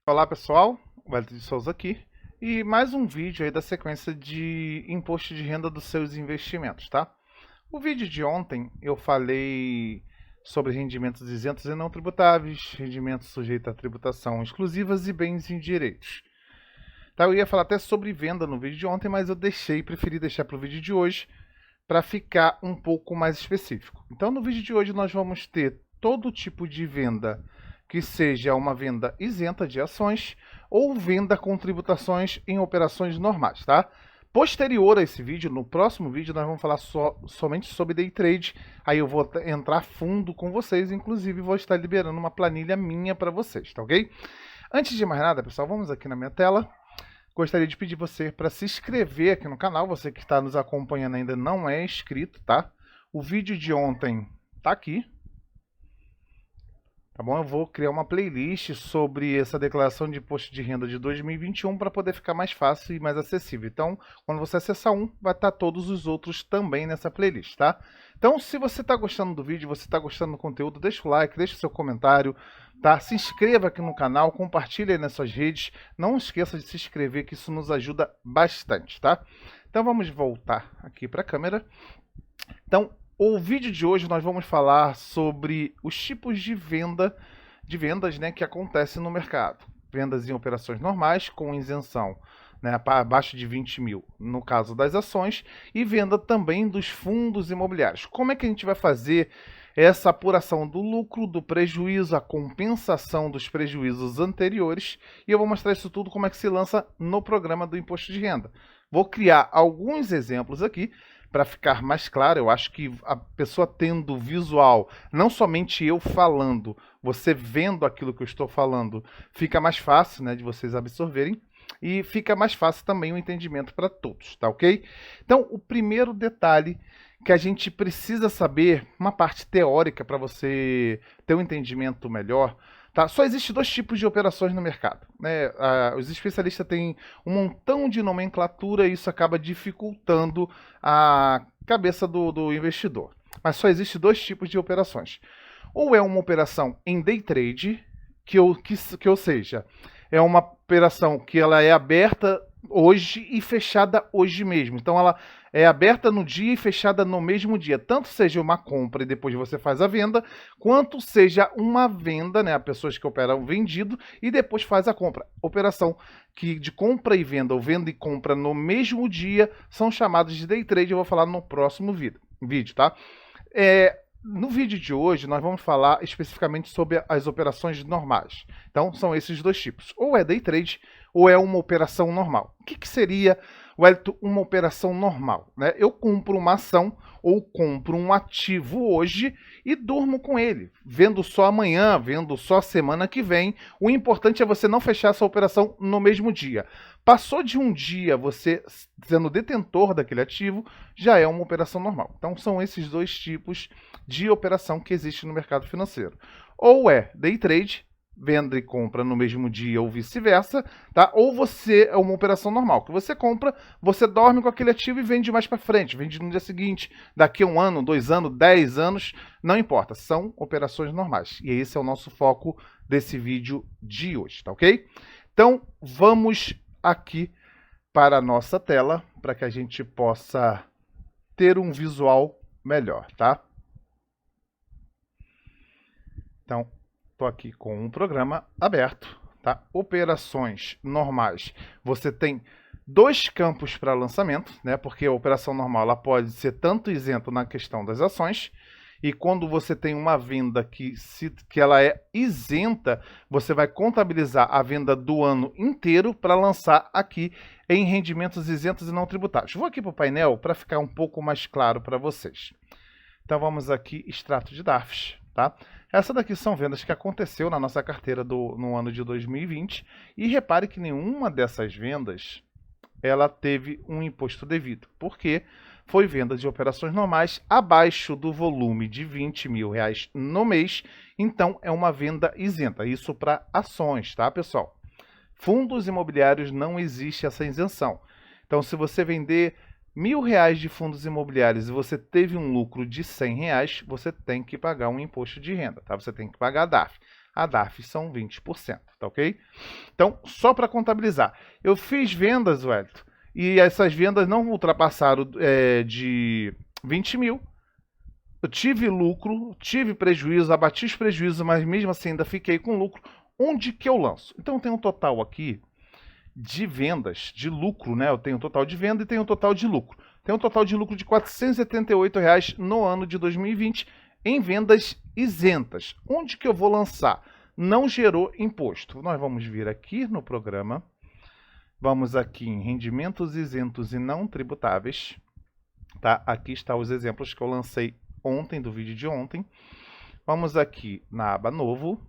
Olá pessoal, Wellington de Souza aqui e mais um vídeo aí da sequência de imposto de renda dos seus investimentos, tá? O vídeo de ontem eu falei sobre rendimentos isentos e não tributáveis, rendimentos sujeitos à tributação exclusivas e bens indiretos. Tá, eu ia falar até sobre venda no vídeo de ontem, mas eu preferi deixar para o vídeo de hoje para ficar um pouco mais específico. Então no vídeo de hoje nós vamos ter todo tipo de venda que seja uma venda isenta de ações ou venda com tributações em operações normais, tá? Posterior a esse vídeo, no próximo vídeo, nós vamos falar somente sobre day trade. Aí eu vou entrar fundo com vocês, inclusive vou estar liberando uma planilha minha para vocês, tá ok? Antes de mais nada, pessoal, vamos aqui na minha tela. Gostaria de pedir você para se inscrever aqui no canal, você que está nos acompanhando ainda não é inscrito, tá? O vídeo de ontem tá aqui. Tá bom? Eu vou criar uma playlist sobre essa declaração de imposto de renda de 2021 para poder ficar mais fácil e mais acessível. Então, quando você acessar um, vai estar todos os outros também nessa playlist, tá? Então, se você está gostando do vídeo, você está gostando do conteúdo, deixa o like, deixa o seu comentário, tá? Se inscreva aqui no canal, compartilhe aí nas suas redes. Não esqueça de se inscrever, que isso nos ajuda bastante, tá? Então, vamos voltar aqui para a câmera. Então, o vídeo de hoje nós vamos falar sobre os tipos de vendas, né, que acontecem no mercado. Vendas em operações normais com isenção, né, para abaixo de 20 mil, no caso das ações, e venda também dos fundos imobiliários. Como é que a gente vai fazer essa apuração do lucro, do prejuízo, a compensação dos prejuízos anteriores? E eu vou mostrar isso tudo como é que se lança no programa do imposto de renda. Vou criar alguns exemplos aqui para ficar mais claro. Eu acho que a pessoa tendo visual, não somente eu falando, você vendo aquilo que eu estou falando, fica mais fácil, né, de vocês absorverem e fica mais fácil também o entendimento para todos, tá ok? Então, o primeiro detalhe que a gente precisa saber, uma parte teórica para você ter um entendimento melhor, tá? Só existe dois tipos de operações no mercado, né? Os especialistas têm um montão de nomenclatura e isso acaba dificultando a cabeça do investidor. Mas só existe dois tipos de operações. Ou é uma operação em day trade, ou seja, é uma operação que ela é aberta hoje e fechada hoje mesmo. Então ela é aberta no dia e fechada no mesmo dia. Tanto seja uma compra e depois você faz a venda, quanto seja uma venda, né? Pessoas que operam vendido e depois faz a compra. Operação que de compra e venda, ou venda e compra no mesmo dia, são chamadas de day trade. Eu vou falar no próximo vídeo, tá? No vídeo de hoje, nós vamos falar especificamente sobre as operações normais. Então, são esses dois tipos. Ou é day trade, ou é uma operação normal. O que seria, Wellington, uma operação normal? Né? Eu compro uma ação ou compro um ativo hoje e durmo com ele. Vendo só amanhã, vendo só semana que vem. O importante é você não fechar essa operação no mesmo dia. Passou de um dia você sendo detentor daquele ativo, já é uma operação normal. Então, são esses dois tipos de operação que existe no mercado financeiro. Ou é day trade, venda e compra no mesmo dia ou vice-versa, tá? Ou você é uma operação normal, que você compra, você dorme com aquele ativo e vende mais para frente, vende no dia seguinte, daqui a 1 ano, 2 anos, 10 anos, não importa, são operações normais. E esse é o nosso foco desse vídeo de hoje, tá ok? Então, vamos aqui para a nossa tela, para que a gente possa ter um visual melhor, tá? Então, estou aqui com um programa aberto, tá? Operações normais. Você tem dois campos para lançamento, né? Porque a operação normal ela pode ser tanto isenta na questão das ações, e quando você tem uma venda que ela é isenta, você vai contabilizar a venda do ano inteiro para lançar aqui em rendimentos isentos e não tributáveis. Vou aqui para o painel para ficar um pouco mais claro para vocês. Então vamos aqui, extrato de DARFs, tá? Essa daqui são vendas que aconteceu na nossa carteira no ano de 2020 e repare que nenhuma dessas vendas ela teve um imposto devido, porque foi venda de operações normais abaixo do volume de R$20 mil no mês, então é uma venda isenta, isso para ações, tá, pessoal? Fundos imobiliários não existe essa isenção. Então, se você vender R$1.000 de fundos imobiliários e você teve um lucro de R$100, você tem que pagar um imposto de renda, tá? Você tem que pagar a DARF. a DARF são 20%, tá ok? Então, só para contabilizar, eu fiz vendas, Wellington, e essas vendas não ultrapassaram de 20 mil. Eu tive lucro, tive prejuízo, abati os prejuízos, mas mesmo assim ainda fiquei com lucro. Onde que eu lanço? Então, tem um total aqui de vendas, de lucro, né? Eu tenho um total de venda e tenho um total de lucro. Tem um total de lucro de R$ 478 no ano de 2020 em vendas isentas. Onde que eu vou lançar? Não gerou imposto. Nós vamos vir aqui no programa, vamos aqui em rendimentos isentos e não tributáveis, tá? Aqui estão os exemplos que eu lancei ontem, do vídeo de ontem. Vamos aqui na aba novo.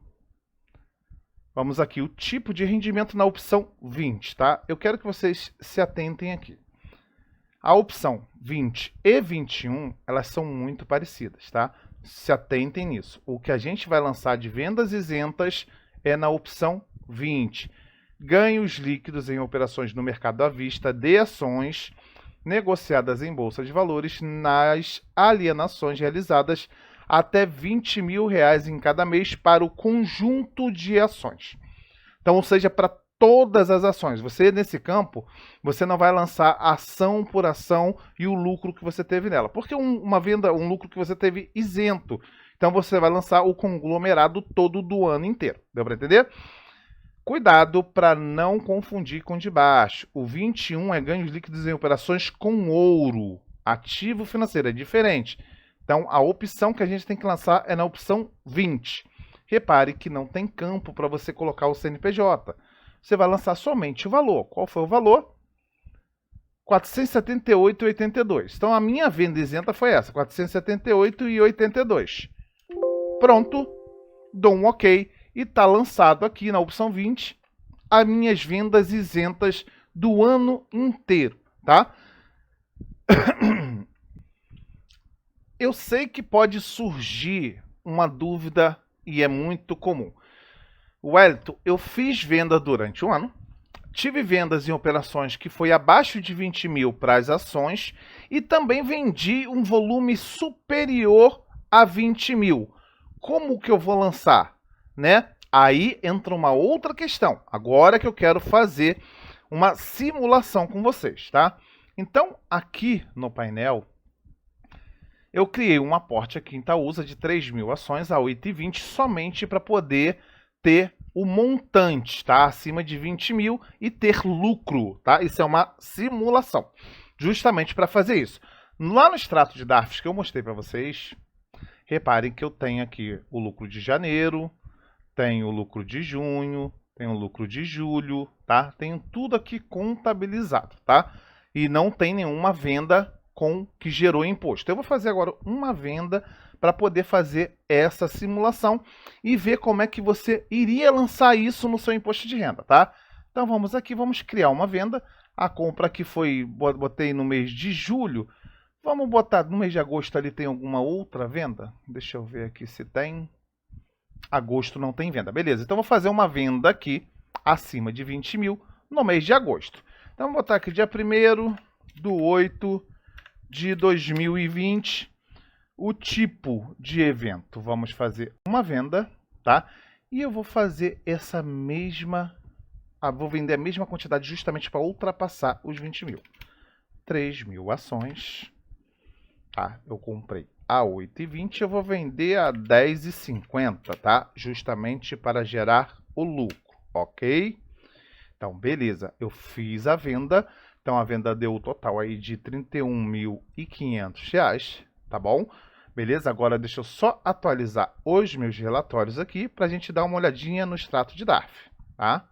Vamos aqui, o tipo de rendimento na opção 20, tá? Eu quero que vocês se atentem aqui. A opção 20 e 21, elas são muito parecidas, tá? Se atentem nisso. O que a gente vai lançar de vendas isentas é na opção 20. Ganhos líquidos em operações no mercado à vista de ações negociadas em bolsa de valores nas alienações realizadas até R$20 mil em cada mês para o conjunto de ações. Então, ou seja, para todas as ações. Você, nesse campo, você não vai lançar ação por ação e o lucro que você teve nela. Porque uma venda, um lucro que você teve isento. Então, você vai lançar o conglomerado todo do ano inteiro. Deu para entender? Cuidado para não confundir com de baixo. O 21 é ganhos líquidos em operações com ouro. Ativo financeiro, é diferente. Então, a opção que a gente tem que lançar é na opção 20. Repare que não tem campo para você colocar o CNPJ. Você vai lançar somente o valor. Qual foi o valor? R$ 478,82. Então, a minha venda isenta foi essa, R$ 478,82. Pronto, dou um OK e está lançado aqui na opção 20 as minhas vendas isentas do ano inteiro, tá? Eu sei que pode surgir uma dúvida e é muito comum. Wellington, eu fiz venda durante um ano, tive vendas em operações que foi abaixo de 20 mil para as ações e também vendi um volume superior a 20 mil. Como que eu vou lançar? Né? Aí entra uma outra questão. Agora que eu quero fazer uma simulação com vocês, tá? Então, aqui no painel, eu criei um aporte aqui em Itaúsa de 3 mil ações a 8,20 somente para poder ter o montante, tá? Acima de 20 mil e ter lucro, tá? Isso é uma simulação, justamente para fazer isso. Lá no extrato de DARFs que eu mostrei para vocês, reparem que eu tenho aqui o lucro de janeiro, tenho o lucro de junho, tenho o lucro de julho, tá? Tenho tudo aqui contabilizado, tá? E não tem nenhuma venda que gerou imposto. Eu vou fazer agora uma venda para poder fazer essa simulação e ver como é que você iria lançar isso no seu imposto de renda, tá? Então vamos aqui, vamos criar uma venda. A compra aqui foi, botei no mês de julho. Vamos botar no mês de agosto ali, tem alguma outra venda? Deixa eu ver aqui se tem. Agosto não tem venda, beleza. Então vou fazer uma venda aqui acima de 20 mil no mês de agosto. Então vou botar aqui dia 1º/8 de 2020, o tipo de evento, vamos fazer uma venda, tá? E eu vou fazer essa mesma, vou vender a mesma quantidade justamente para ultrapassar os 20 mil. 3 mil ações, tá? Eu comprei a 8,20, eu vou vender a 10,50, tá? Justamente para gerar o lucro, ok? Então, beleza, eu fiz a venda. Então, a venda deu o total aí de R$ 31.500, tá bom? Beleza? Agora, deixa eu só atualizar os meus relatórios aqui para a gente dar uma olhadinha no extrato de DARF, tá?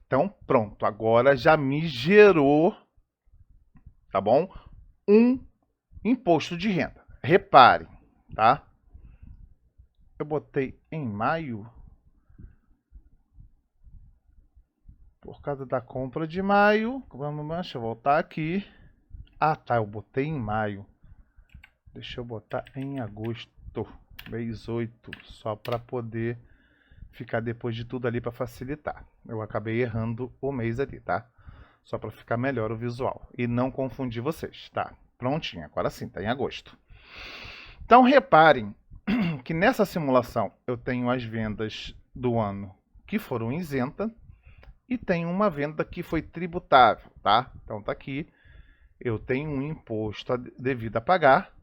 Então, pronto. Agora já me gerou, tá bom? Um imposto de renda. Reparem, tá? Eu botei em maio por causa da compra de maio. Deixa eu voltar aqui. Ah, tá, eu botei em maio. Deixa eu botar em agosto, mês 8, só para poder ficar depois de tudo ali para facilitar. Eu acabei errando o mês ali, tá? Só para ficar melhor o visual e não confundir vocês, tá? Prontinho, agora sim, tá em agosto. Então, reparem que nessa simulação eu tenho as vendas do ano que foram isentas e tenho uma venda que foi tributável, tá? Então tá aqui, eu tenho um imposto devido a pagar,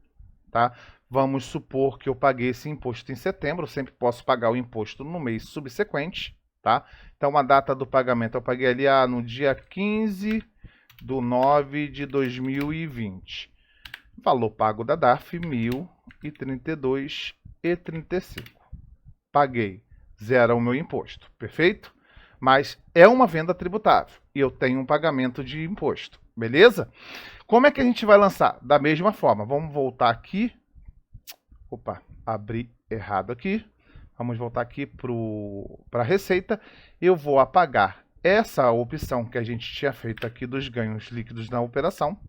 tá? Vamos supor que eu paguei esse imposto em setembro, eu sempre posso pagar o imposto no mês subsequente, tá? Então a data do pagamento eu paguei ali no dia 15/9 de 2020. Valor pago da DARF, R$ 1.032,35. Paguei, zero o meu imposto, perfeito? Mas é uma venda tributável e eu tenho um pagamento de imposto, beleza? Como é que a gente vai lançar? Da mesma forma, vamos voltar aqui. Opa, abri errado aqui. Vamos voltar aqui para a receita. Eu vou apagar essa opção que a gente tinha feito aqui dos ganhos líquidos na operação.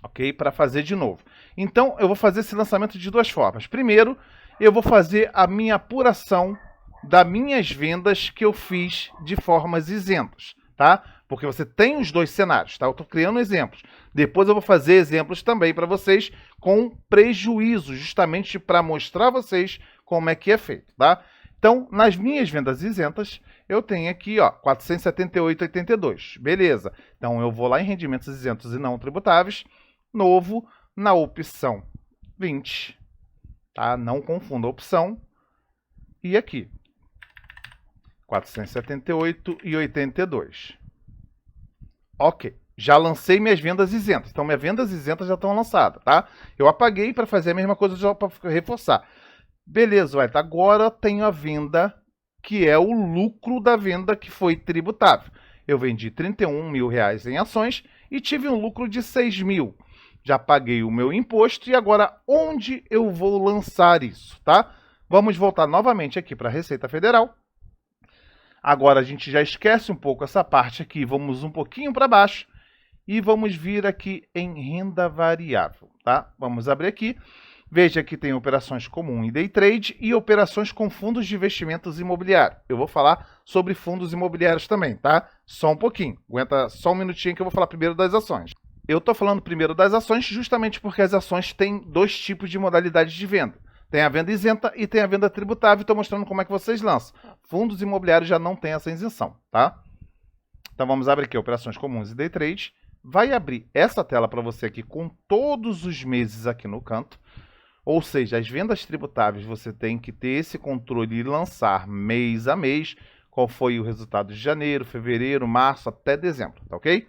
Ok? Para fazer de novo. Então, eu vou fazer esse lançamento de duas formas. Primeiro, eu vou fazer a minha apuração das minhas vendas que eu fiz de formas isentas, tá? Porque você tem os dois cenários, tá? Eu estou criando exemplos. Depois eu vou fazer exemplos também para vocês com prejuízo, justamente para mostrar a vocês como é que é feito, tá? Então, nas minhas vendas isentas, eu tenho aqui, ó, 478,82. Beleza. Então, eu vou lá em rendimentos isentos e não tributáveis, novo, na opção 20, tá? Não confunda a opção e aqui, 478,82. Ok, já lancei minhas vendas isentas. Então, minhas vendas isentas já estão lançadas, tá? Eu apaguei para fazer a mesma coisa, já para reforçar. Beleza, Wellington, agora tenho a venda que é o lucro da venda que foi tributável. Eu vendi R$31 mil em ações e tive um lucro de 6 mil. Já paguei o meu imposto e agora onde eu vou lançar isso, tá? Vamos voltar novamente aqui para a Receita Federal. Agora a gente já esquece um pouco essa parte aqui, vamos um pouquinho para baixo e vamos vir aqui em renda variável, tá? Vamos abrir aqui. Veja que tem operações comum e day trade e operações com fundos de investimentos imobiliários. Eu vou falar sobre fundos imobiliários também, tá? Só um pouquinho. Aguenta só um minutinho que eu vou falar primeiro das ações. Eu estou falando primeiro das ações justamente porque as ações têm dois tipos de modalidades de venda. Tem a venda isenta e tem a venda tributável. Estou mostrando como é que vocês lançam. Fundos imobiliários já não tem essa isenção, tá? Então vamos abrir aqui operações comuns e day trade. Vai abrir essa tela para você aqui com todos os meses aqui no canto. Ou seja, as vendas tributáveis você tem que ter esse controle e lançar mês a mês. Qual foi o resultado de janeiro, fevereiro, março até dezembro, tá ok?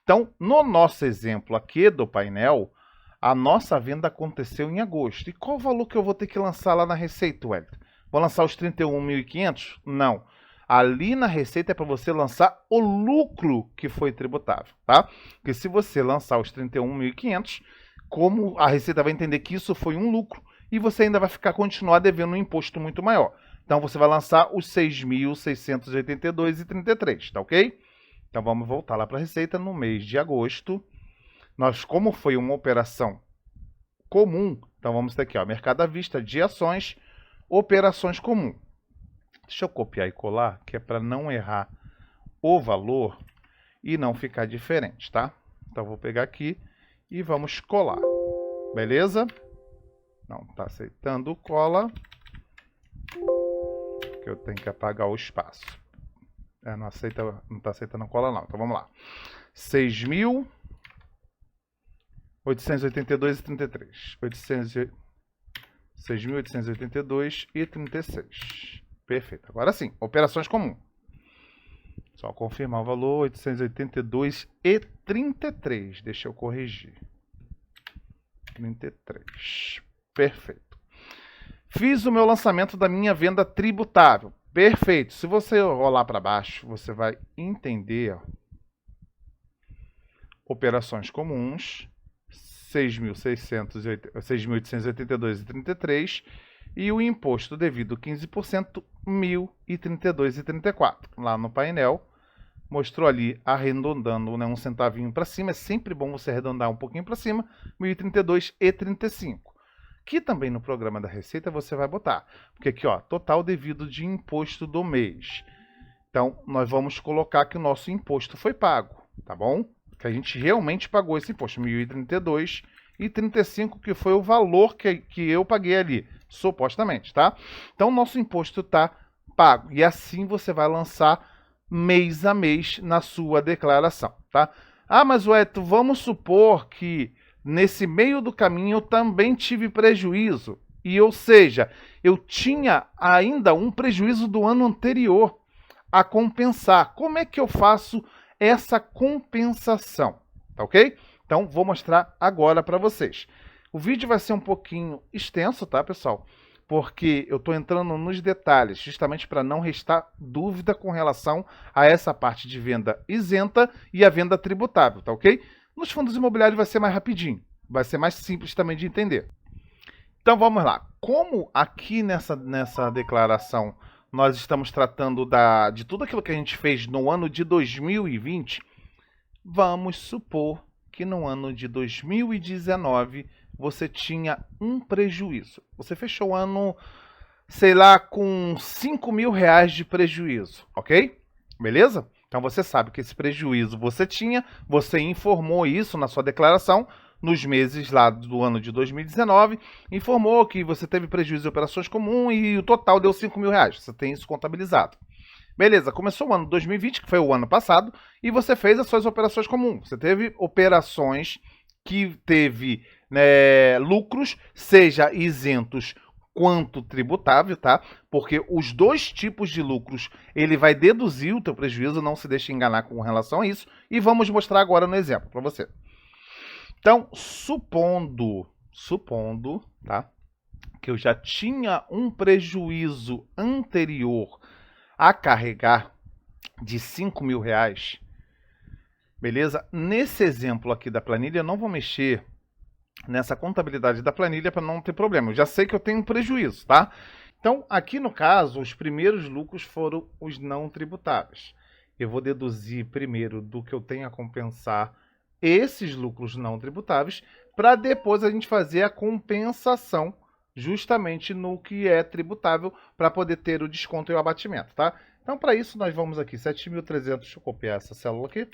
Então, no nosso exemplo aqui do painel, a nossa venda aconteceu em agosto. E qual o valor que eu vou ter que lançar lá na Receita, Wellington? Vou lançar os 31.500? Não. Ali na Receita é para você lançar o lucro que foi tributável, tá? Porque se você lançar os 31.500, como a Receita vai entender que isso foi um lucro e você ainda vai continuar devendo um imposto muito maior. Então, você vai lançar os 6.682,33, tá ok? Então, vamos voltar lá para a Receita no mês de agosto. Nós, como foi uma operação comum, então vamos ter aqui, ó, mercado à vista de ações, operações comum. Deixa eu copiar e colar, que é para não errar o valor e não ficar diferente, tá? Então, vou pegar aqui e vamos colar. Beleza? Não está aceitando cola, que eu tenho que apagar o espaço. Não está aceitando cola não. Então, vamos lá. 6.882,33. 6.882,36. Perfeito. Agora sim, operações comuns. Só confirmar o valor, 882,33. Deixa eu corrigir. 33. Perfeito. Fiz o meu lançamento da minha venda tributável. Perfeito. Se você rolar para baixo, você vai entender, ó, operações comuns, 6.882,33 e o imposto devido 15%, 1.032,34. Lá no painel, mostrou ali arredondando, né, um centavinho para cima. É sempre bom você arredondar um pouquinho para cima, 1.032,35. Que também no programa da Receita você vai botar. Porque aqui, ó, total devido de imposto do mês. Então, nós vamos colocar que o nosso imposto foi pago, tá bom? Que a gente realmente pagou esse imposto, R$ 1.032,34. e 35, que foi o valor que eu paguei ali, supostamente, tá? Então, nosso imposto está pago. E assim você vai lançar mês a mês na sua declaração, tá? Ah, mas Wellington, vamos supor que nesse meio do caminho eu também tive prejuízo. Ou seja, eu tinha ainda um prejuízo do ano anterior a compensar. Como é que eu faço essa compensação? Tá ok? Então, vou mostrar agora para vocês. O vídeo vai ser um pouquinho extenso, tá, pessoal? Porque eu estou entrando nos detalhes, justamente para não restar dúvida com relação a essa parte de venda isenta e a venda tributável, tá ok? Nos fundos imobiliários vai ser mais rapidinho, vai ser mais simples também de entender. Então vamos lá. Como aqui nessa declaração nós estamos tratando de tudo aquilo que a gente fez no ano de 2020, vamos supor que no ano de 2019 você tinha um prejuízo. Você fechou o ano, sei lá, com R$5.000 de prejuízo, ok? Beleza? Então você sabe que esse prejuízo você tinha, você informou isso na sua declaração nos meses lá do ano de 2019, informou que você teve prejuízo de operações comuns e o total deu R$5.000. Você tem isso contabilizado. Beleza, começou o ano 2020, que foi o ano passado, e você fez as suas operações comuns. Você teve operações que teve lucros, seja isentos quanto tributável, tá? Porque os dois tipos de lucros, ele vai deduzir o teu prejuízo, não se deixe enganar com relação a isso, e vamos mostrar agora no exemplo para você. Então, supondo, tá, que eu já tinha um prejuízo anterior a carregar de R$5.000, beleza? Nesse exemplo aqui da planilha, eu não vou mexer nessa contabilidade da planilha para não ter problema. Eu já sei que eu tenho um prejuízo, tá? Então, aqui no caso, os primeiros lucros foram os não tributáveis. Eu vou deduzir primeiro do que eu tenho a compensar esses lucros não tributáveis, para depois a gente fazer a compensação justamente no que é tributável, para poder ter o desconto e o abatimento, tá? Então, para isso, nós vamos aqui, 7.300, deixa eu copiar essa célula aqui,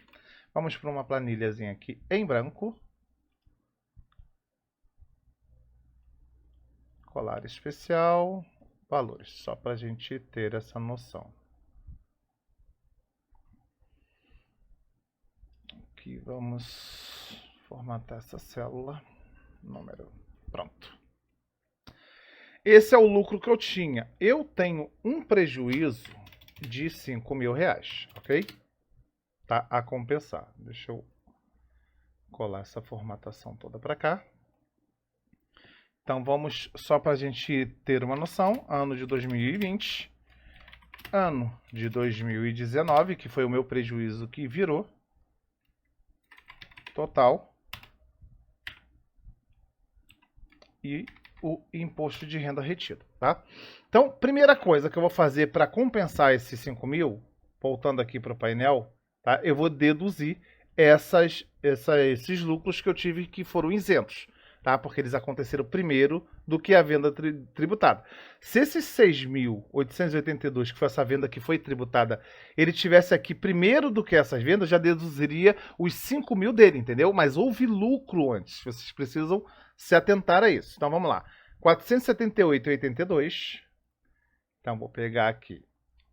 vamos para uma planilhazinha aqui em branco, colar especial, valores, só para a gente ter essa noção. Aqui vamos formatar essa célula, número, pronto. Esse é o lucro que eu tinha. Eu tenho um prejuízo de R$5.000, ok? Tá a compensar. Deixa eu colar essa formatação toda para cá. Então vamos, só para a gente ter uma noção, ano de 2020, ano de 2019, que foi o meu prejuízo que virou, total, e o imposto de renda retido, tá? Então, primeira coisa que eu vou fazer para compensar esses 5.000, voltando aqui para o painel, tá? Eu vou deduzir esses lucros que eu tive que foram isentos, tá? Porque eles aconteceram primeiro do que a venda tributada. Se esses 6.882, que foi essa venda que foi tributada, ele tivesse aqui primeiro do que essas vendas, já deduziria os 5.000 dele, entendeu? Mas houve lucro antes, vocês precisam se atentar a isso. Então, vamos lá. 478,82. Então, vou pegar aqui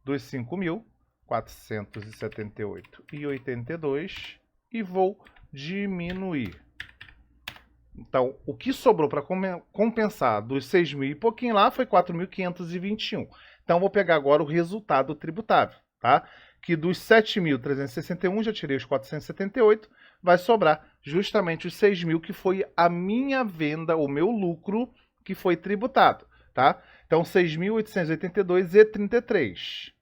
dos 5.000, 478,82 e vou diminuir. Então, o que sobrou para compensar dos 6.000 e pouquinho lá foi 4.521. Então, vou pegar agora o resultado tributável, tá? Que dos 7.361, já tirei os 478, vai sobrar justamente os 6.000, que foi a minha venda, o meu lucro, que foi tributado, tá? Então, 6.882,33.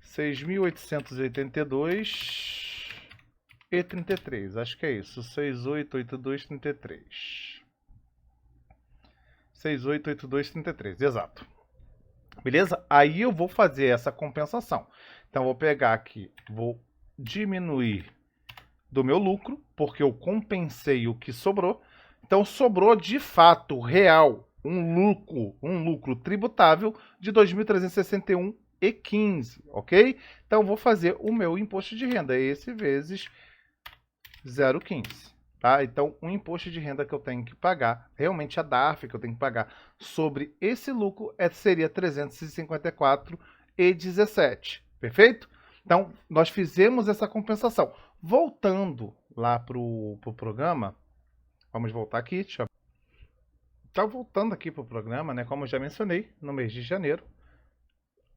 6.882,33. Acho que é isso. 6.882,33. 6.882,33, exato. Beleza? Aí eu vou fazer essa compensação. Então, vou pegar aqui, vou diminuir do meu lucro, porque eu compensei o que sobrou. Então, sobrou de fato, real, um lucro tributável de R$ 2.361,15, ok? Então, vou fazer o meu imposto de renda, esse vezes 0,15. Tá? Então, o imposto de renda que eu tenho que pagar, realmente a DARF que eu tenho que pagar sobre esse lucro seria R$ 354,17. Perfeito? Então, nós fizemos essa compensação. Voltando lá para o programa, vamos voltar aqui. Então, voltando aqui para o programa, né, como eu já mencionei, no mês de janeiro,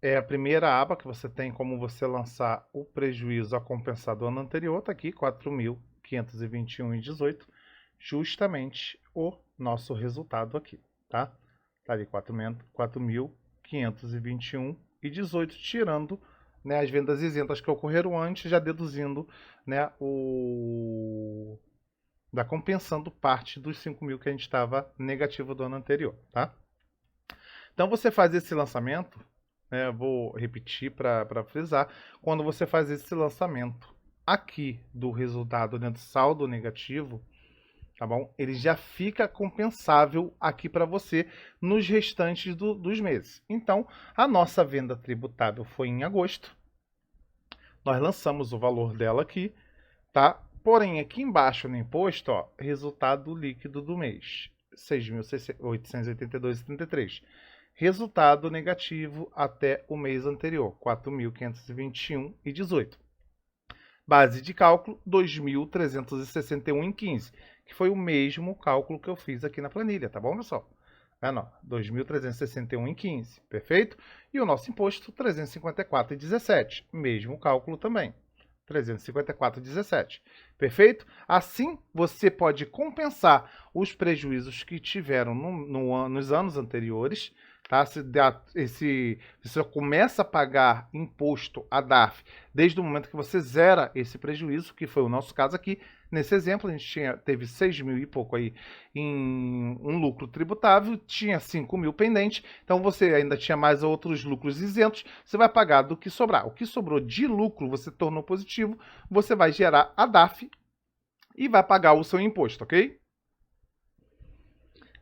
é a primeira aba que você tem como você lançar o prejuízo a compensar do ano anterior, está aqui, 4.521,18, justamente o nosso resultado aqui, tá? Tá ali, 4.521,18, tirando, né, as vendas isentas que ocorreram antes, já deduzindo, né, compensando parte dos 5.000 que a gente estava negativo do ano anterior, tá? Então você faz esse lançamento, né, vou repetir para frisar, quando você faz esse lançamento aqui do resultado, né, do saldo negativo, tá bom? Ele já fica compensável aqui para você nos restantes dos meses. Então, a nossa venda tributável foi em agosto. Nós lançamos o valor dela aqui, tá? Porém, aqui embaixo no imposto, ó, resultado líquido do mês, 6.882,33. Resultado negativo até o mês anterior, 4.521,18. Base de cálculo, 2.361,15, que foi o mesmo cálculo que eu fiz aqui na planilha, tá bom, pessoal? 2.361,15, perfeito? E o nosso imposto, 354,17, mesmo cálculo também. 354,17. Perfeito? Assim, você pode compensar os prejuízos que tiveram nos anos anteriores. Tá? Você começa a pagar imposto a DARF desde o momento que você zera esse prejuízo, que foi o nosso caso aqui. Nesse exemplo, a gente teve 6.000 e pouco aí em um lucro tributável, tinha 5.000 pendente, então você ainda tinha mais outros lucros isentos, você vai pagar do que sobrar. O que sobrou de lucro você tornou positivo, você vai gerar a DARF e vai pagar o seu imposto, ok?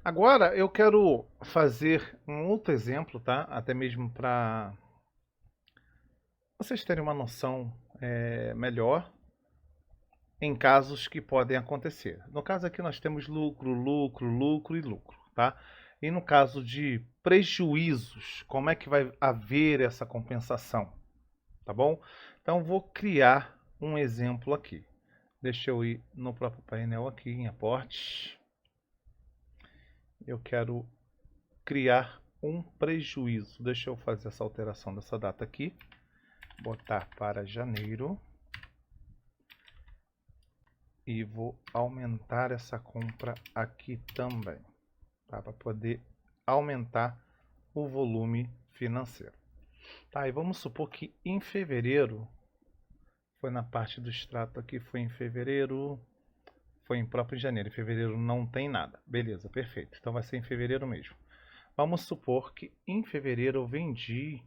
Agora eu quero fazer um outro exemplo, tá? Até mesmo para vocês terem uma noção melhor em casos que podem acontecer. No caso aqui nós temos lucro, lucro, lucro e lucro, tá? E no caso de prejuízos, como é que vai haver essa compensação, tá bom? Então vou criar um exemplo aqui. Deixa eu ir no próprio painel aqui em aportes. Eu quero criar um prejuízo. Deixa eu fazer essa alteração dessa data aqui. Botar para janeiro. E vou aumentar essa compra aqui também, tá? Para poder aumentar o volume financeiro. Tá, e vamos supor que em fevereiro, foi na parte do extrato aqui, foi em fevereiro, foi em próprio janeiro. Em fevereiro não tem nada. Beleza, perfeito. Então vai ser em fevereiro mesmo. Vamos supor que em fevereiro eu vendi,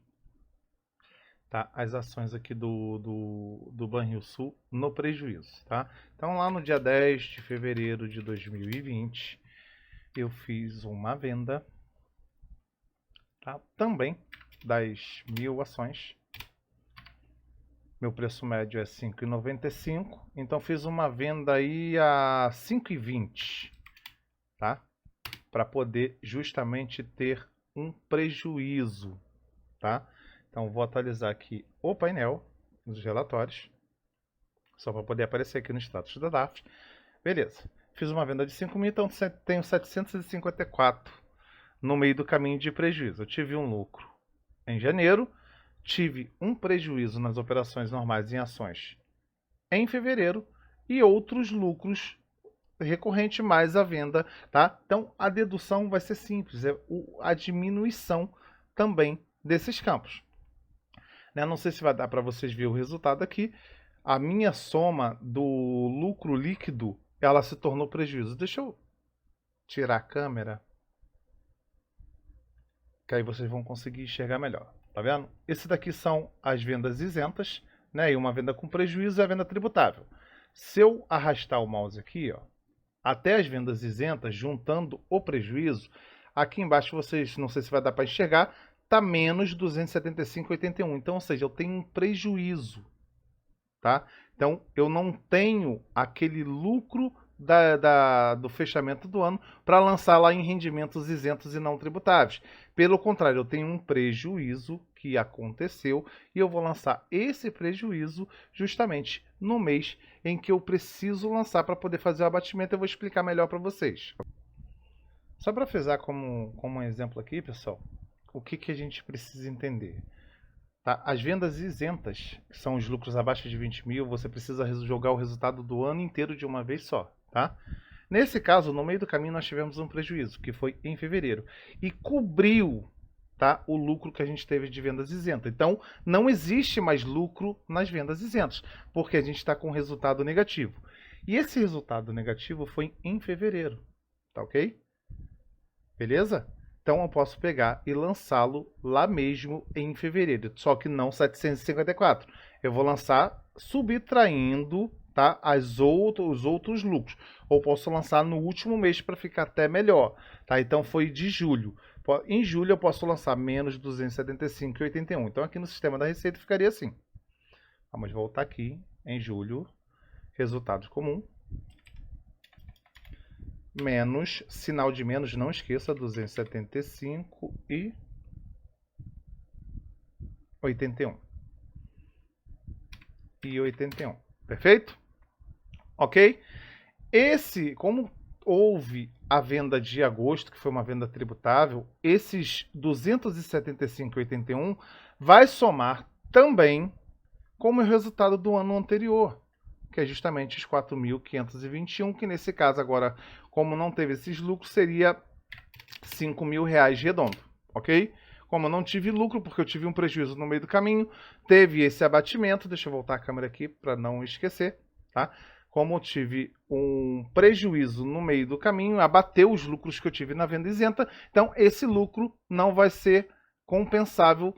tá, as ações aqui do Banrisul no prejuízo, tá? Então lá no dia 10 de fevereiro de 2020, eu fiz uma venda, tá, também das 1.000 ações. Meu preço médio é 5,95, então fiz uma venda aí a 5,20, tá? Para poder justamente ter um prejuízo, tá? Então vou atualizar aqui o painel dos relatórios, só para poder aparecer aqui no status da DARF. Beleza, fiz uma venda de 5.000, então tenho 754 no meio do caminho de prejuízo. Eu tive um lucro em janeiro, tive um prejuízo nas operações normais em ações em fevereiro e outros lucros recorrente mais a venda, tá? Então a dedução vai ser simples, é a diminuição também desses campos. Né? Não sei se vai dar para vocês ver o resultado aqui. A minha soma do lucro líquido, ela se tornou prejuízo. Deixa eu tirar a câmera, que aí vocês vão conseguir enxergar melhor. Tá vendo? Esse daqui são as vendas isentas, né? E uma venda com prejuízo é a venda tributável. Se eu arrastar o mouse aqui, ó, até as vendas isentas, juntando o prejuízo, aqui embaixo vocês, não sei se vai dar para enxergar, tá menos 275,81. Então, ou seja, eu tenho um prejuízo, tá? Então, eu não tenho aquele lucro do fechamento do ano para lançar lá em rendimentos isentos e não tributáveis. Pelo contrário, eu tenho um prejuízo que aconteceu e eu vou lançar esse prejuízo justamente no mês em que eu preciso lançar para poder fazer o abatimento. Eu vou explicar melhor para vocês. Só para frisar como um exemplo aqui, pessoal, o que a gente precisa entender? Tá? As vendas isentas, que são os lucros abaixo de 20 mil, você precisa jogar o resultado do ano inteiro de uma vez só. Tá? Nesse caso, no meio do caminho, nós tivemos um prejuízo, que foi em fevereiro, e cobriu, tá, o lucro que a gente teve de vendas isentas. Então, não existe mais lucro nas vendas isentas, porque a gente está com um resultado negativo. E esse resultado negativo foi em fevereiro, tá ok? Beleza? Então eu posso pegar e lançá-lo lá mesmo em fevereiro, só que não 754. Eu vou lançar subtraindo, tá, os outros lucros. Ou posso lançar no último mês para ficar até melhor. Tá? Então foi de julho. Em julho eu posso lançar menos 275,81. Então aqui no sistema da Receita ficaria assim. Vamos voltar aqui em julho. Resultados comum. Menos, sinal de menos, não esqueça, 275 e 81. E 81. Perfeito? Ok? Como houve a venda de agosto, que foi uma venda tributável, esses 275,81 vai somar também como o resultado do ano anterior, que é justamente os 4.521, que nesse caso agora, como não teve esses lucros, seria R$5.000 redondo, ok? Como eu não tive lucro, porque eu tive um prejuízo no meio do caminho, teve esse abatimento, deixa eu voltar a câmera aqui para não esquecer, tá? Como eu tive um prejuízo no meio do caminho, abateu os lucros que eu tive na venda isenta, então esse lucro não vai ser compensável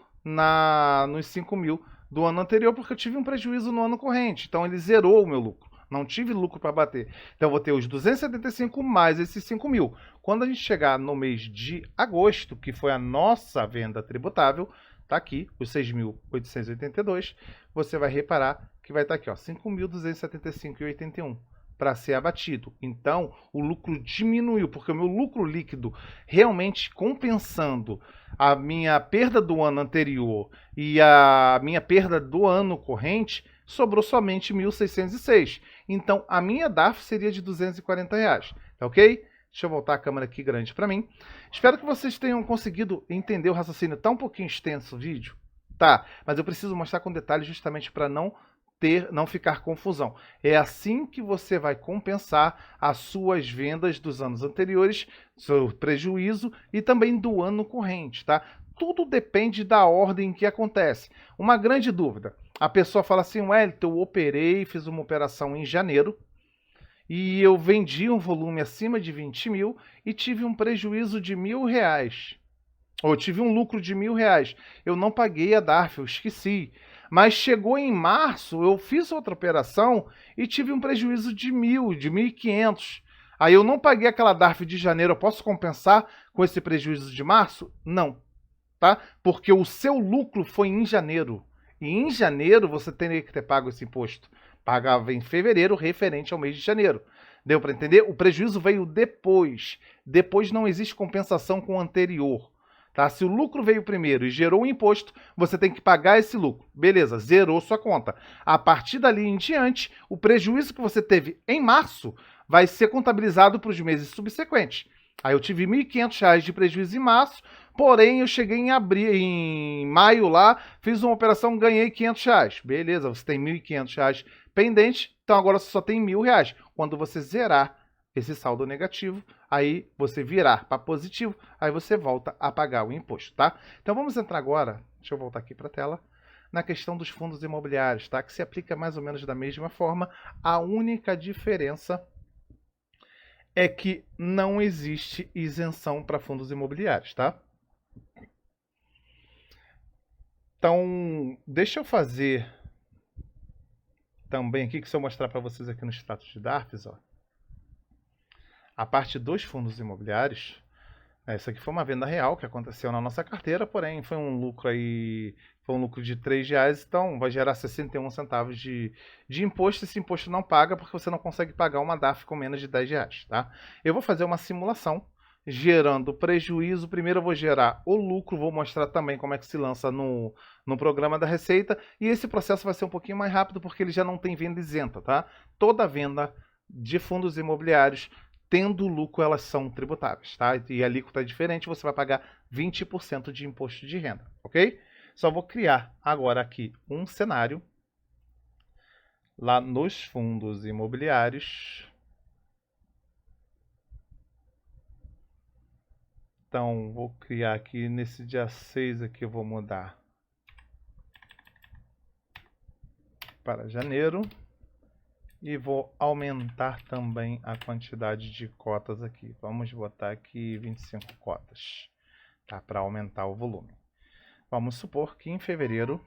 nos 5 mil do ano anterior, porque eu tive um prejuízo no ano corrente. Então ele zerou o meu lucro. Não tive lucro para bater. Então eu vou ter os 275 mais esses 5 mil. Quando a gente chegar no mês de agosto, que foi a nossa venda tributável, tá aqui, os 6.882, você vai reparar que vai estar aqui, ó, 5.275,81 para ser abatido. Então, o lucro diminuiu, porque o meu lucro líquido realmente compensando a minha perda do ano anterior e a minha perda do ano corrente, sobrou somente 1.606. Então, a minha DARF seria de R$240, tá ok? Deixa eu voltar a câmera aqui grande para mim. Espero que vocês tenham conseguido entender o raciocínio. Tá um pouquinho extenso o vídeo? Tá, mas eu preciso mostrar com detalhes justamente para não ficar confusão. É assim que você vai compensar as suas vendas dos anos anteriores, seu prejuízo e também do ano corrente, tá? Tudo depende da ordem que acontece. Uma grande dúvida. A pessoa fala assim, Wellington, eu operei, fiz uma operação em janeiro e eu vendi um volume acima de 20 mil e tive um prejuízo de R$1.000. Ou tive um lucro de R$1.000. Eu não paguei a DARF, eu esqueci. Mas chegou em março, eu fiz outra operação e tive um prejuízo de 1.000, de 1.500. Aí eu não paguei aquela DARF de janeiro, eu posso compensar com esse prejuízo de março? Não, tá? Porque o seu lucro foi em janeiro. E em janeiro você teria que ter pago esse imposto. Pagava em fevereiro, referente ao mês de janeiro. Deu para entender? O prejuízo veio depois. Depois não existe compensação com o anterior. Tá? Se o lucro veio primeiro e gerou o imposto, você tem que pagar esse lucro. Beleza, zerou sua conta. A partir dali em diante, o prejuízo que você teve em março vai ser contabilizado para os meses subsequentes. Aí eu tive R$1.500 de prejuízo em março, porém eu cheguei em maio lá, fiz uma operação, ganhei R$500. Beleza, você tem R$1.500 pendente, então agora você só tem R$1.000. Quando você zerar esse saldo negativo, aí você virar para positivo, aí você volta a pagar o imposto, tá? Então vamos entrar agora, deixa eu voltar aqui para a tela, na questão dos fundos imobiliários, tá? Que se aplica mais ou menos da mesma forma. A única diferença é que não existe isenção para fundos imobiliários, tá? Então, deixa eu fazer também aqui, que se eu mostrar para vocês aqui no status de DARFs, ó, a parte dos fundos imobiliários, essa aqui foi uma venda real que aconteceu na nossa carteira, porém foi um lucro aí, foi um lucro de R$3, então vai gerar 61 centavos de imposto. Esse imposto não paga porque você não consegue pagar uma DARF com menos de R$10, tá? Eu vou fazer uma simulação gerando prejuízo. Primeiro eu vou gerar o lucro, vou mostrar também como é que se lança no programa da Receita, e esse processo vai ser um pouquinho mais rápido porque ele já não tem venda isenta, tá? Toda venda de fundos imobiliários tendo lucro, elas são tributáveis, tá? E a alíquota é diferente, você vai pagar 20% de imposto de renda, ok? Só vou criar agora aqui um cenário lá nos fundos imobiliários. Então, vou criar aqui nesse dia 6 aqui, eu vou mudar para janeiro. E vou aumentar também a quantidade de cotas aqui. Vamos botar aqui 25 cotas, tá? Para aumentar o volume. Vamos supor que em fevereiro,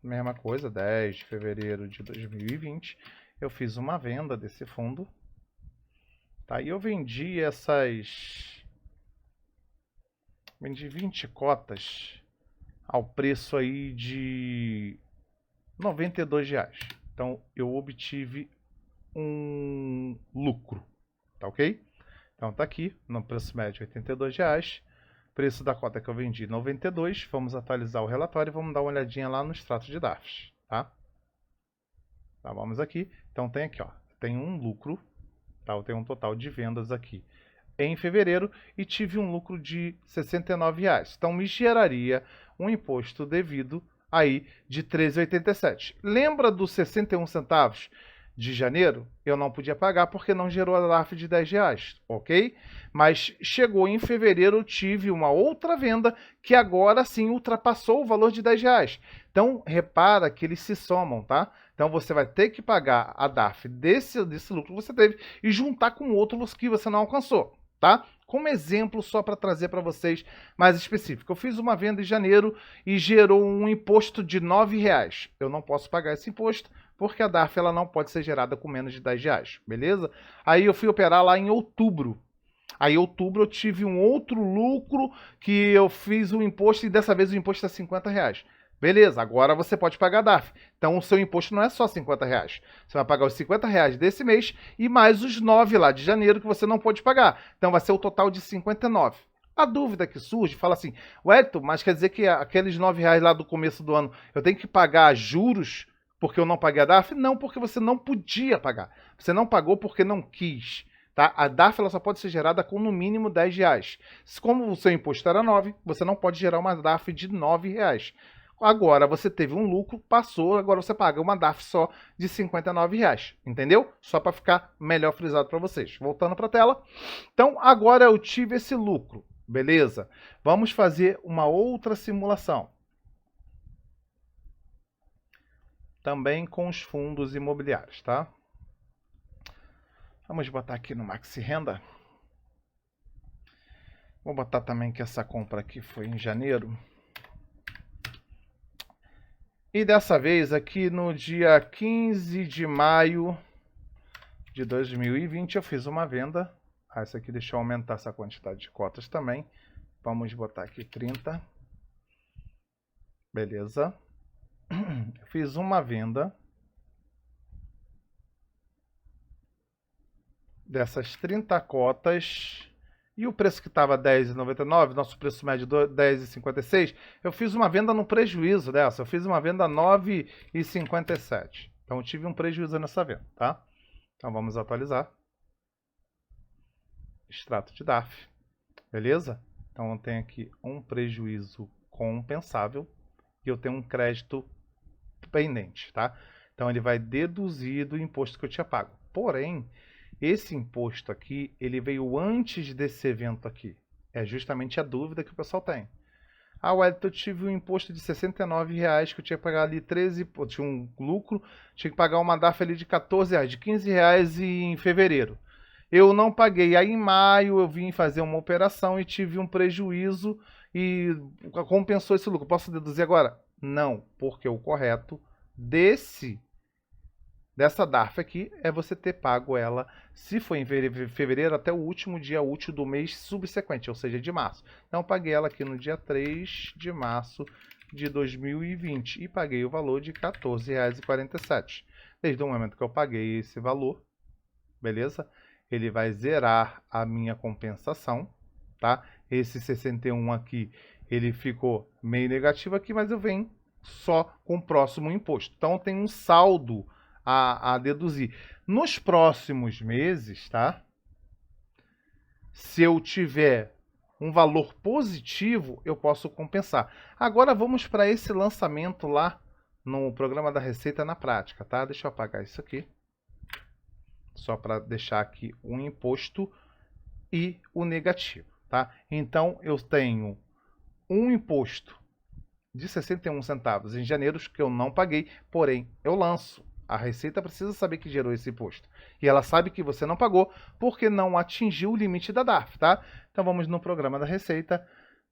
mesma coisa, 10 de fevereiro de 2020, eu fiz uma venda desse fundo, tá? E eu vendi vendi 20 cotas ao preço aí de R$92. Então, eu obtive um lucro, tá ok? Então tá aqui, no preço médio R$82, preço da cota que eu vendi 92, vamos atualizar o relatório e vamos dar uma olhadinha lá no extrato de DARFs, tá? Então vamos aqui, então tem aqui, ó, tem um lucro, tá? Eu tenho um total de vendas aqui em fevereiro e tive um lucro de R$69, então me geraria um imposto devido aí de R$13,87. Lembra dos 61 centavos de janeiro? Eu não podia pagar porque não gerou a DARF de R$10, ok? Mas chegou em fevereiro, eu tive uma outra venda que agora sim ultrapassou o valor de R$10. Então, repara que eles se somam, tá? Então, você vai ter que pagar a DARF desse lucro que você teve e juntar com outros que você não alcançou, tá? Como exemplo, só para trazer para vocês mais específico. Eu fiz uma venda em janeiro e gerou um imposto de R$9. Eu não posso pagar esse imposto porque a DARF ela não pode ser gerada com menos de R$10, beleza? Aí eu fui operar lá em outubro. Aí em outubro eu tive um outro lucro que eu fiz o imposto e dessa vez o imposto é R$50. Beleza, agora você pode pagar a DARF. Então o seu imposto não é só R$50. Você vai pagar os R$50 desse mês e mais os 9 lá de janeiro que você não pode pagar. Então vai ser o total de 59. A dúvida que surge, fala assim, Wellington, mas quer dizer que aqueles R$9 lá do começo do ano eu tenho que pagar juros porque eu não paguei a DARF? Não, porque você não podia pagar. Você não pagou porque não quis. Tá? A DARF ela só pode ser gerada com no mínimo R$10. Como o seu imposto era 9, você não pode gerar uma DARF de R$9. Agora você teve um lucro, passou, agora você paga uma DARF só de R$59. Entendeu? Só para ficar melhor frisado para vocês. Voltando para a tela. Então, agora eu tive esse lucro. Beleza? Vamos fazer uma outra simulação. Também com os fundos imobiliários, tá? Vamos botar aqui no Maxi Renda. Vou botar também que essa compra aqui foi em janeiro. E dessa vez aqui no dia 15 de maio de 2020 eu fiz uma venda. Essa aqui deixa eu aumentar essa quantidade de cotas também. Vamos botar aqui 30. Beleza. Eu fiz uma venda dessas 30 cotas e o preço que estava R$10,99, nosso preço médio R$10,56, eu fiz uma venda no prejuízo dessa, eu fiz uma venda R$9,57. Então eu tive um prejuízo nessa venda, tá? Então vamos atualizar. Extrato de DARF, beleza? Então eu tenho aqui um prejuízo compensável e eu tenho um crédito pendente, tá? Então ele vai deduzir do imposto que eu tinha pago. Porém, esse imposto aqui, ele veio antes desse evento aqui. É justamente a dúvida que o pessoal tem. Ah, Wellington, eu tive um imposto de R$69 que eu tinha que pagar ali 13, eu tinha um lucro, tinha que pagar uma DARF ali de R$14, de R$15 em fevereiro. Eu não paguei. Aí em maio eu vim fazer uma operação e tive um prejuízo e compensou esse lucro. Posso deduzir agora? Não, porque o correto dessa DARF aqui é você ter pago ela, se for em fevereiro, até o último dia útil do mês subsequente, ou seja, de março. Então, eu paguei ela aqui no dia 3 de março de 2020 e paguei o valor de R$ 14,47. Desde o momento que eu paguei esse valor, beleza? Ele vai zerar a minha compensação, tá? Esse 61 aqui, ele ficou meio negativo aqui, mas eu venho só com o próximo imposto. Então, tem um saldo a deduzir. Nos próximos meses, tá? Se eu tiver um valor positivo, eu posso compensar. Agora, vamos para esse lançamento lá no programa da Receita na prática, tá? Deixa eu apagar isso aqui. Só para deixar aqui o imposto e o negativo, tá? Então, eu tenho um imposto de 61 centavos em janeiro que eu não paguei, porém, eu lanço. A Receita precisa saber que gerou esse imposto. E ela sabe que você não pagou porque não atingiu o limite da DARF, tá? Então, vamos no programa da Receita.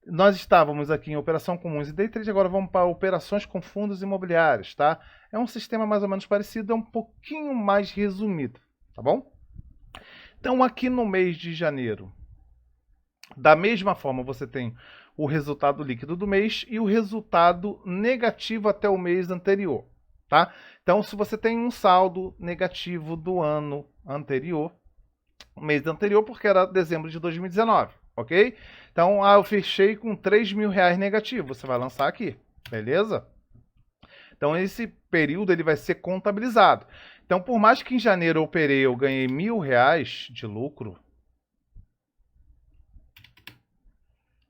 Nós estávamos aqui em operação comuns e day trade, agora vamos para operações com fundos imobiliários, tá? É um sistema mais ou menos parecido, é um pouquinho mais resumido. Tá bom? Então, aqui no mês de janeiro, da mesma forma, você tem o resultado líquido do mês e o resultado negativo até o mês anterior, tá? Então, se você tem um saldo negativo do ano anterior, o mês anterior, porque era dezembro de 2019, ok? Então, eu fechei com R$3.000 negativo, você vai lançar aqui, beleza? Então, esse período ele vai ser contabilizado. Então, por mais que em janeiro eu ganhei R$1.000 de lucro,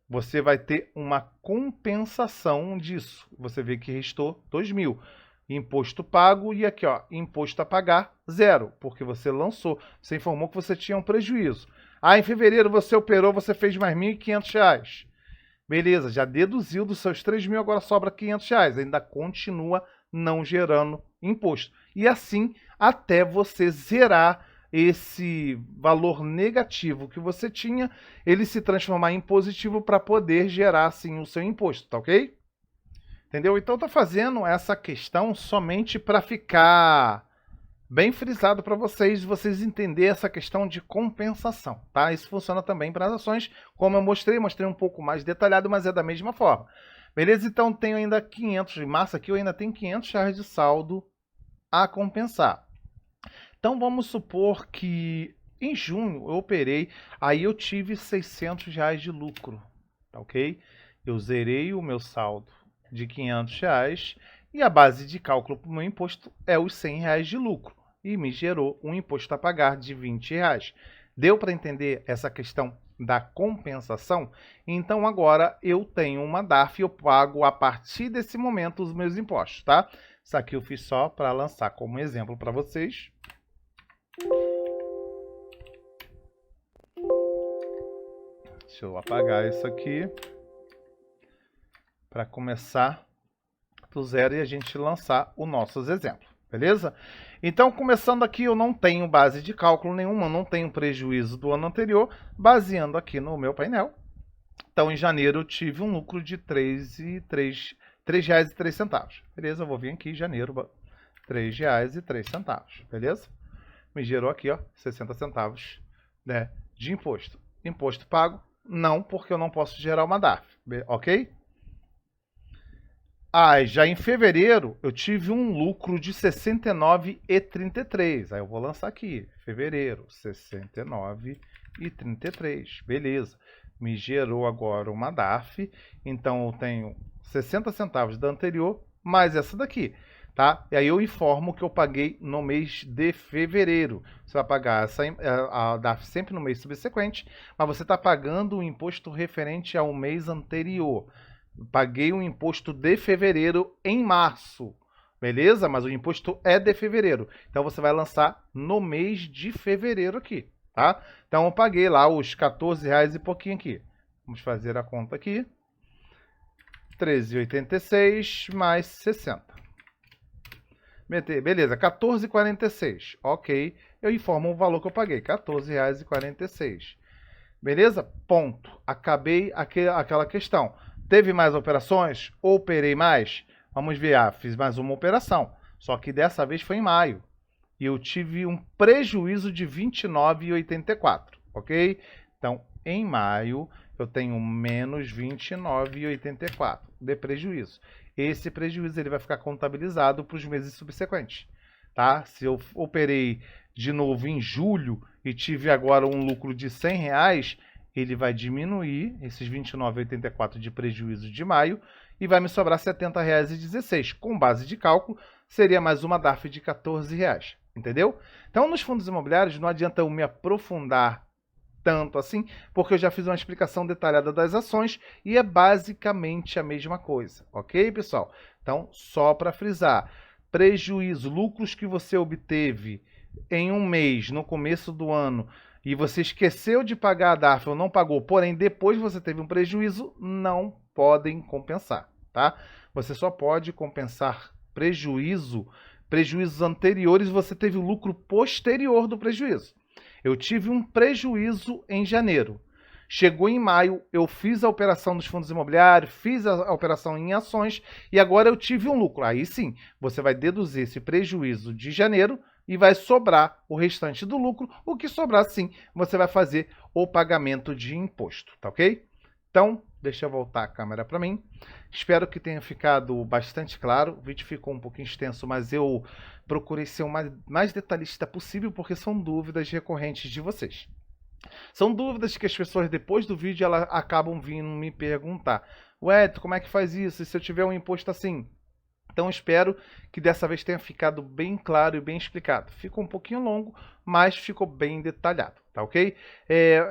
você vai ter uma compensação disso. Você vê que restou 2.000. Imposto pago e aqui, ó, imposto a pagar, 0, porque você lançou. Você informou que você tinha um prejuízo. Ah, em fevereiro você operou, você fez mais R$1.500. Beleza, já deduziu dos seus 3.000, agora sobra R$500. Ainda continua não gerando imposto. E assim até você zerar esse valor negativo que você tinha, ele se transformar em positivo para poder gerar sim o seu imposto, tá ok? Entendeu? Então tá fazendo essa questão somente para ficar bem frisado para vocês entenderem essa questão de compensação, tá? Isso funciona também para as ações, como eu mostrei um pouco mais detalhado, mas é da mesma forma. Beleza? Então tenho ainda 500 de massa aqui, eu ainda tenho R$500 de saldo a compensar. Então vamos supor que em junho eu operei, aí eu tive R$600 de lucro, tá ok? Eu zerei o meu saldo de R$500 e a base de cálculo para o meu imposto é os R$100 de lucro e me gerou um imposto a pagar de R$20. Deu para entender essa questão da compensação? Então agora eu tenho uma DARF e eu pago a partir desse momento os meus impostos, tá? Isso aqui eu fiz só para lançar como exemplo para vocês. Deixa eu apagar isso aqui para começar do zero e a gente lançar os nossos exemplos, beleza? Então, começando aqui, eu não tenho base de cálculo nenhuma, não tenho prejuízo do ano anterior, baseando aqui no meu painel. Então, em janeiro, eu tive um lucro de R$3,03, beleza? Eu vou vir aqui em janeiro, R$3,03, beleza? Me gerou aqui, ó, 60 centavos, né, de imposto. Imposto pago? Não, porque eu não posso gerar uma DARF, ok? Ah, já em fevereiro eu tive um lucro de R$ 69,33. Aí eu vou lançar aqui, fevereiro, R$ 69,33. Beleza. Me gerou agora uma DARF, então eu tenho 60 centavos da anterior, mais essa daqui, tá? E aí eu informo que eu paguei no mês de fevereiro. Você vai pagar a DARF sempre no mês subsequente, mas você está pagando o imposto referente ao mês anterior. Paguei o imposto de fevereiro em março, beleza? Mas o imposto é de fevereiro. Então, você vai lançar no mês de fevereiro aqui, tá? Então, eu paguei lá os R$14 e pouquinho aqui. Vamos fazer a conta aqui. 13,86 mais 60. Beleza, 14,46. Ok. Eu informo o valor que eu paguei, R$14,46. Beleza? Ponto. Acabei aquela questão. Teve mais operações? Operei mais? Vamos ver, fiz mais uma operação. Só que dessa vez foi em maio. E eu tive um prejuízo de R$29,84, ok? Então, em maio, eu tenho menos R$29,84 de prejuízo. esse prejuízo ele vai ficar contabilizado para os meses subsequentes, tá? Se eu operei de novo em julho e tive agora um lucro de R$100, ele vai diminuir esses R$ 29,84 de prejuízo de maio e vai me sobrar R$ 70,16. Com base de cálculo, seria mais uma DARF de R$ 14, entendeu? Então, nos fundos imobiliários, não adianta eu me aprofundar tanto assim, porque eu já fiz uma explicação detalhada das ações e é basicamente a mesma coisa, ok, pessoal? Então, só para frisar, prejuízo, lucros que você obteve em um mês, no começo do ano, e você esqueceu de pagar a DARF ou não pagou, porém depois você teve um prejuízo, não podem compensar, tá? Você só pode compensar prejuízos anteriores, você teve o lucro posterior do prejuízo. Eu tive um prejuízo em janeiro. Chegou em maio, eu fiz a operação dos fundos imobiliários, fiz a operação em ações e agora eu tive um lucro. Aí sim, você vai deduzir esse prejuízo de janeiro e vai sobrar o restante do lucro. O que sobrar, sim, você vai fazer o pagamento de imposto, tá ok? Então, deixa eu voltar a câmera para mim. Espero que tenha ficado bastante claro. O vídeo ficou um pouquinho extenso, mas eu procurei ser o mais detalhista possível, porque são dúvidas recorrentes de vocês. São dúvidas que as pessoas, depois do vídeo, elas acabam vindo me perguntar. Ué, como é que faz isso? E se eu tiver um imposto assim? Então, espero que dessa vez tenha ficado bem claro e bem explicado. Ficou um pouquinho longo, mas ficou bem detalhado, tá ok?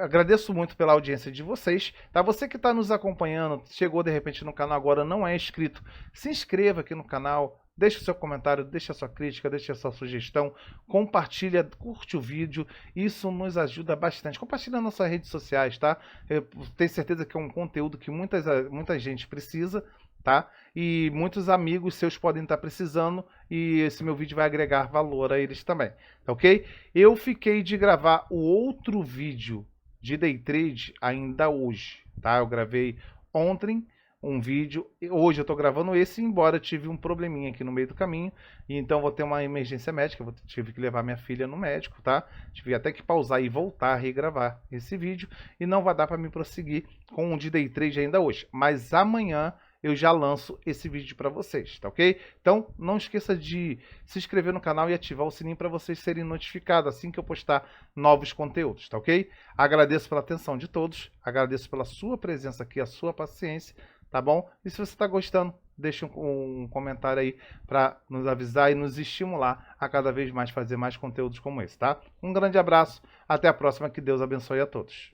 Agradeço muito pela audiência de vocês, tá? Você que está nos acompanhando, chegou de repente no canal agora, não é inscrito, se inscreva aqui no canal, deixe o seu comentário, deixe a sua crítica, deixe a sua sugestão, compartilha, curte o vídeo, isso nos ajuda bastante. Compartilha nas nossas redes sociais, tá? Eu tenho certeza que é um conteúdo que muita gente precisa, tá? E muitos amigos seus podem estar precisando e esse meu vídeo vai agregar valor a eles também, tá ok? Eu fiquei de gravar o outro vídeo de Day Trade ainda hoje, tá? Eu gravei ontem um vídeo, hoje eu tô gravando esse, embora eu tive um probleminha aqui no meio do caminho, e então vou ter uma emergência médica, tive que levar minha filha no médico, tá? Tive até que pausar e voltar a regravar esse vídeo, e não vai dar para me prosseguir com o de Day Trade ainda hoje, mas amanhã eu já lanço esse vídeo para vocês, tá ok? Então, não esqueça de se inscrever no canal e ativar o sininho para vocês serem notificados assim que eu postar novos conteúdos, tá ok? Agradeço pela atenção de todos, agradeço pela sua presença aqui, a sua paciência, tá bom? E se você está gostando, deixe um comentário aí para nos avisar e nos estimular a cada vez mais fazer mais conteúdos como esse, tá? Um grande abraço, até a próxima, que Deus abençoe a todos.